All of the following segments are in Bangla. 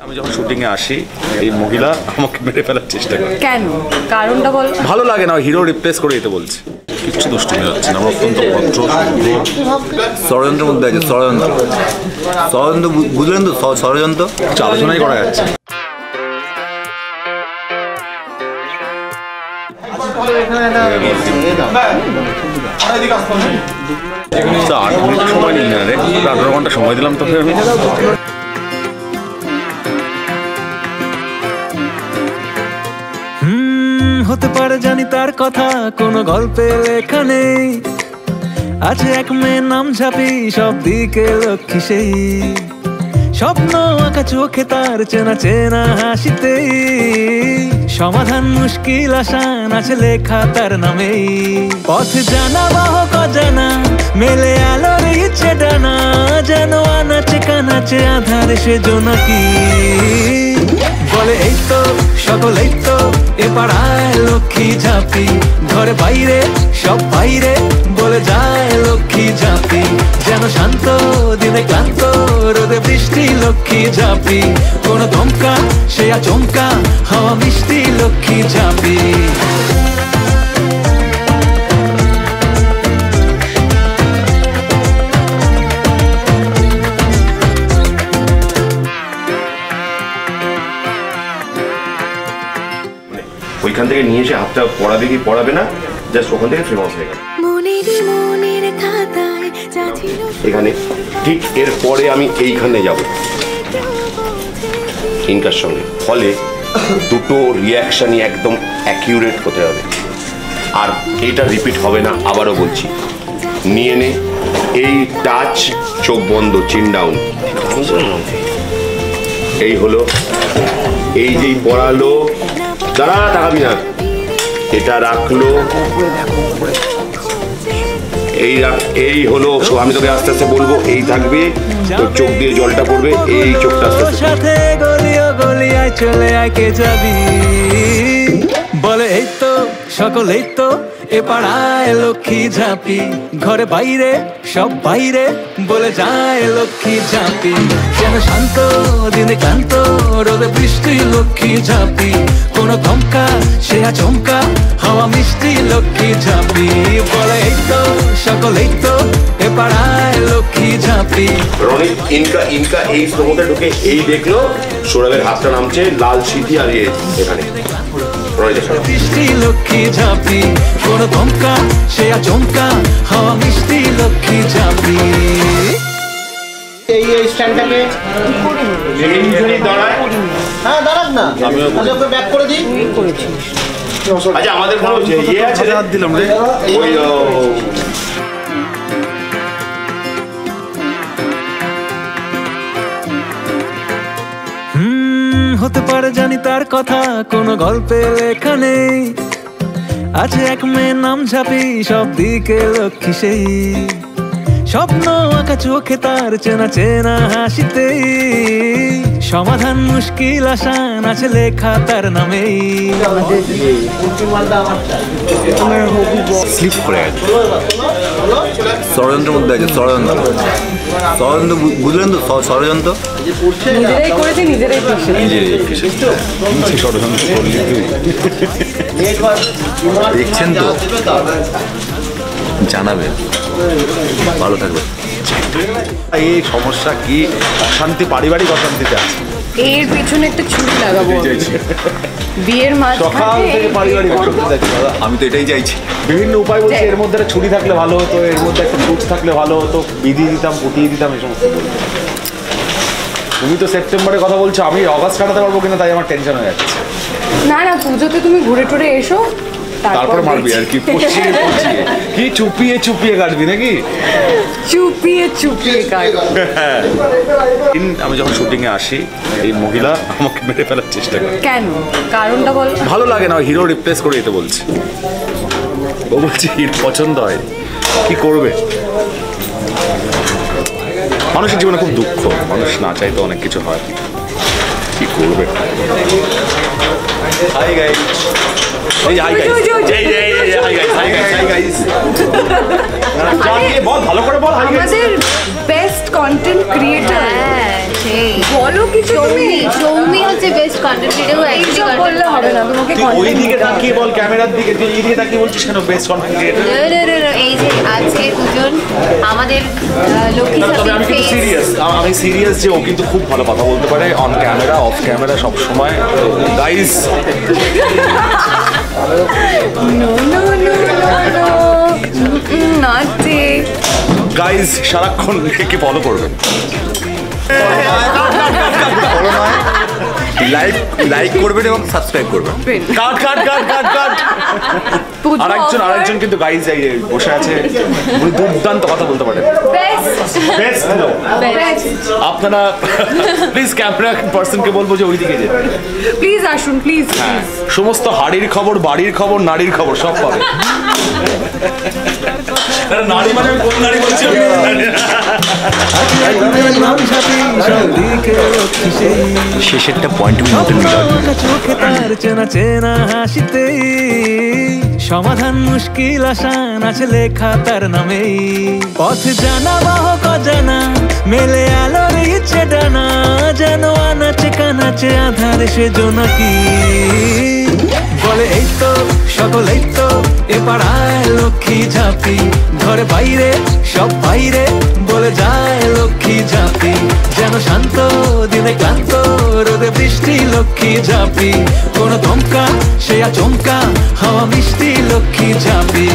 আমি যখন শুটিংয়ে আসি এই মহিলা আমাকে মেরে ফেলার চেষ্টা করে। কেন? কারণটা বল। ভালো লাগে না, হিরো রিপ্লেস করে দিতে বলছে। কিচ্ছু দুষ্টুমি হচ্ছে না, অত্যন্ত ভদ্র ষড়যন্ত্রের মধ্যে আছে। ষড়যন্ত্র ষড়যন্ত্র বুঝলেন তো? ষড়যন্ত্র আলোচনাই করা যাচ্ছে। তো 8 মিনিট সময় নিই না রে, 18 ঘন্টা সময় দিলাম তোকে আমি। হতে পারে জানি তার কথা কোনো গল্পে লেখা নেই, আছে এক মেয়ের নাম ঝাঁপি, সব দিকে লক্ষ্মী সেই স্বপ্ন আঁকা চোখে তার চেনা চেনা হাসিতেই সমাধান মুশকিল আসান আছে লেখা তার নামেই। পথ জানা বাহক অজানা মেলে আলোর ইচ্ছে ডানা, যেন আনাচে কানাচে আধারে সে জোনাকি বলে এই তো সকলেই তো এ পাড়ায় লক্ষ্মী ঝাঁপি, ঘরে বাইরে সব বাইরে বলে যায় লক্ষ্মী ঝাঁপি, যেন শান্ত দিনে ক্লান্ত রোদে বৃষ্টি লক্ষ্মী ঝাঁপি, কোন ধমকা সে আচমকা হাওয়া মিষ্টি লক্ষ্মী ঝাঁপি। ওইখান থেকে নিয়ে এসে হাতটা পড়াবে কি পড়াবে না, জাস্ট ওখান থেকে ফেমাস হয়ে গেল। এখানে ঠিক এর পরে আমি এইখানে যাব ইনকার সঙ্গে, ফলে দুটো রিয়াকশনই একদম অ্যাকিউরেট হতে হবে। আর এটা রিপিট হবে না, আবারও বলছি, নিয়ে নে এই টাচ, চোখ বন্ধ, চিন ডাউন, এই হলো, এই যেই পড়ালো, দাঁড়া তাকাবি না, এটা রাখলো, এই হলো, আমি তোকে আস্তে আস্তে বলবো, এই থাকবে, তোর চোখ দিয়ে জলটা পড়বে, এই চোখটা আস্তে সাথে গলিও গলিয়ায় চলে আয় কে যাবি, বলে এই তো সকলেই তো এ পাড়ায় লক্ষ্মী ঝাঁপি, ঘরে বাইরে সব বাইরে বলে যায় লক্ষ্মী ঝাঁপি, যেন শান্ত দিনে ক্লান্ত রোদে বৃষ্টি লক্ষ্মী ঝাঁপি, কোন ধমকা সে আচমকা হাওয়া মিষ্টি লক্ষ্মী ঝাঁপি, বলে এই তো সকলেই তো এ পাড়ায় লক্ষ্মী ঝাঁপি। রনিত ইনকা এই স্লোতে ঢুকে এই দেখলো সৌরভের হাতটা নামছে, লাল সিটি আর এখানে বৃষ্টি লক্ষ্মী ঝাঁপি, কোন ধমকা সে আচমকা হাওয়া মিষ্টি লক্ষ্মী ঝাঁপি। এই স্ট্যান্ডটাকে দাঁড়ায়, হ্যাঁ দাঁড়াক না, আমি ওকে ব্যাক করে দিই। আচ্ছা আমাদের কোনো ইয়ে আছে, হাত দিলাম রে, ওই হতে পারে জানি তার কথা কোনো গল্পে লেখা নেই, আছে এক মেয়ের নাম ঝাঁপি, সব দিকে লক্ষ্মী সেই স্বপ্ন আঁকা চোখে তার চেনা চেনা হাসিতেই সমাধান মুশকিল আসান আছে লেখা তার নামেই। স্লিপ করে গেছে। ষড়যন্ত্রের মধ্যে আছে। ষড়যন্ত্র ষড়যন্ত্র বুঝলেন তো? ষড়যন্ত্র নিজেরাই করেছে, নিজেরাই দেখছেন তো, জানাবেন, ভালো থাকবে। এই সমস্যা কি? অশান্তি, পারিবারিক অশান্তিতে আছে। এর পিছনে একটা ছুরি লাগাবো বিয়ের সকাল থেকে পারিবারিক অশান্তিতে আছে দাদা। আমি তো এটাই চাইছি। বিভিন্ন উপায় বলছি, এর মধ্যে একটা ছুরি থাকলে ভালো হতো, এর মধ্যে একটা কুচ থাকলে ভালো হতো, বিধিয়ে দিতাম, পুটিয়ে দিতাম, এই সমস্ত বলতো। তুমি তো সেপ্টেম্বরের কথা বলছো, আমি অগাস্ট কাটাতে পারবো কিনা তাই আমার টেনশন হয়ে যাচ্ছে। না না, পুজোতে তুমি ঘুরে টুরে এসো, তারপর মারবি আর কি, কি চুপিয়ে চুপিয়ে কাটবি নাকি? চুপিয়ে চুপিয়ে কাটবো। আমি যখন শুটিংয়ে আসি এই মহিলা আমাকে মেরে ফেলার চেষ্টা করে। কেন? কারণটা বল। ভালো লাগে না, হিরো রিপ্লেস করে দিতে বলছে। ও বলছে হির পছন্দ হয়, কি করবে? মানুষের জীবনে খুব দুঃখ, মানুষ না চাইতে অনেক কিছু হয়, কি করবে? হাই গাইস, এই হাই গাইস, বল ভালো করে বল হাই গাইস আমাদের বেস্ট কন্টেন্ট ক্রিয়েটর সেই বলো কিছু তুমি সৌমি হচ্ছে বেস্ট কন্টেন্ট ক্রিয়েটর এইসব বললে হবে না তোমাকে তুই ওই দিকে তাকিয়ে বল ক্যামেরার দিকে তুই এই দিকে তাকিয়ে বলছিস কেন বেস্ট কন্টেন্ট ক্রিয়েটর এই যে আজকে দুজন আমাদের লক্ষ্মী তবে আমি কিন্তু সাথী সিরিয়াস আমি সিরিয়াস যে ও কিন্তু খুব ভালো কথা বলতে পারে অন ক্যামেরা অফ ক্যামেরা সব সময় guys no no no no not ঠিক গাইস সারাক্ষণ একে ফলো করবেন লাইক করবেন এবং সাবস্ক্রাইব করবেন। কাট কাট কাট কাট কাট আরেকজন কিন্তু গাইস এই বসে আছে উনি দুর্দান্ত কথা বলতে পারেন বেস্ট আপনারা প্লিজ ক্যামেরা পার্সনকে বলবো যে ওই দিকে যেতে প্লিজ আসুন প্লিজ হ্যাঁ সমস্ত হাড়ির খবর বাড়ির খবর নারীর খবর সব পাবে নারী মানে আমি কোন নারী বলছি আমি জানি না। আছে এক মেয়ের নাম ঝাঁপি সব দিকে লক্ষ্মী সেই শেষেরটা পয়েন্ট চোখে তার চেনা চেনা হাসিতে সমাধান মুশকিল আসান আছে লেখা তার নামেই পথ জানা বাহক অজানা মেলে আলোর ইচ্ছে ডানা যেন আনাচে কানাচে আধারে সে জোনাকি বলে এই তো সকলেই তো এ পাড়ায় লক্ষ্মী ঝাঁপি ঘরে বাইরে সব বাইরে বলে যায় লক্ষ্মী ঝাঁপি যেন শান্ত দিনে ক্লান্ত রোদে বৃষ্টি লক্ষ্মী ঝাঁপি কোন ধমকা সে আচমকা হাওয়া মিষ্টি লক্ষ্মী ঝাঁপি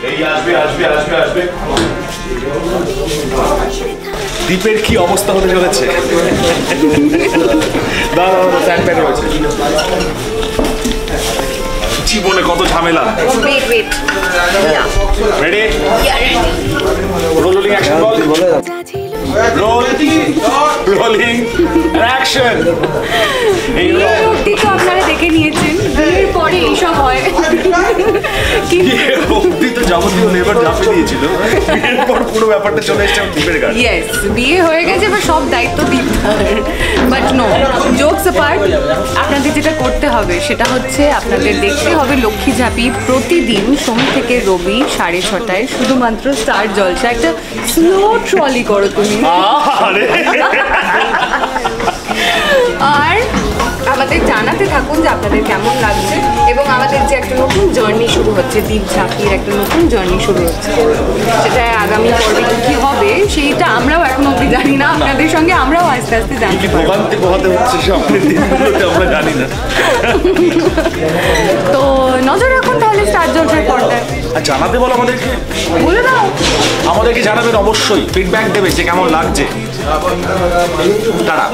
এই আসবে আসবে আসবে আসবে দ্বীপের কি অবস্থা হতে চলেছে দাঁড়া স্যান্ড প্যাড রয়েছে জীবনে কত ঝামেলা রেডি রোলিং অ্যাকশন বল রোলিং অ্যাকশন এই লোকটি তো আপনারা দেখে নিয়েছেন বিয়ের পরে এইসব হয় অব্দি তো যাবতীয় লেবার ঝাঁপিয়ে দিয়েছিল বিয়ের পর পুরো ব্যাপারটা চলে এসেছে দ্বীপের গাড়ি ইয়েস বিয়ে হয়ে গেছে এবার সব দায়িত্ব দীপদার বাট নো জোকস অ্যাপার্ট আপনাদের যেটা করতে হবে সেটা হচ্ছে আপনাদের দেখতে হবে লক্ষ্মী ঝাঁপি প্রতিদিন সোম থেকে রবি 6:30টায় শুধুমাত্র স্টার জলসা একটা স্লো ট্রলি করো তুমি আরে আর আমাদের জানাতে থাকুন যে আপনাদের কেমন লাগছে এবং আমাদের যে একটা নতুন জার্নি শুরু হচ্ছে দীপ ঝাঁপির একটা নতুন জার্নি শুরু হচ্ছে সেটা আগামী পর্বে কি হবে সেইটা আমরাও এখন অব্দি জানি না আপনাদের সঙ্গে আমরাও আস্তে আস্তে জানতে পারবো ভোগান্তি পোহাতে হচ্ছে সামনের দিনগুলোতে আমরা জানি না তো নজর রাখুন তাহলে স্টার জলসার পর্দায় আর জানাতে বলো আমাদেরকে বলে দাও আমাদেরকে জানাবেন অবশ্যই ফিডব্যাক দেবে যে কেমন লাগছে তারা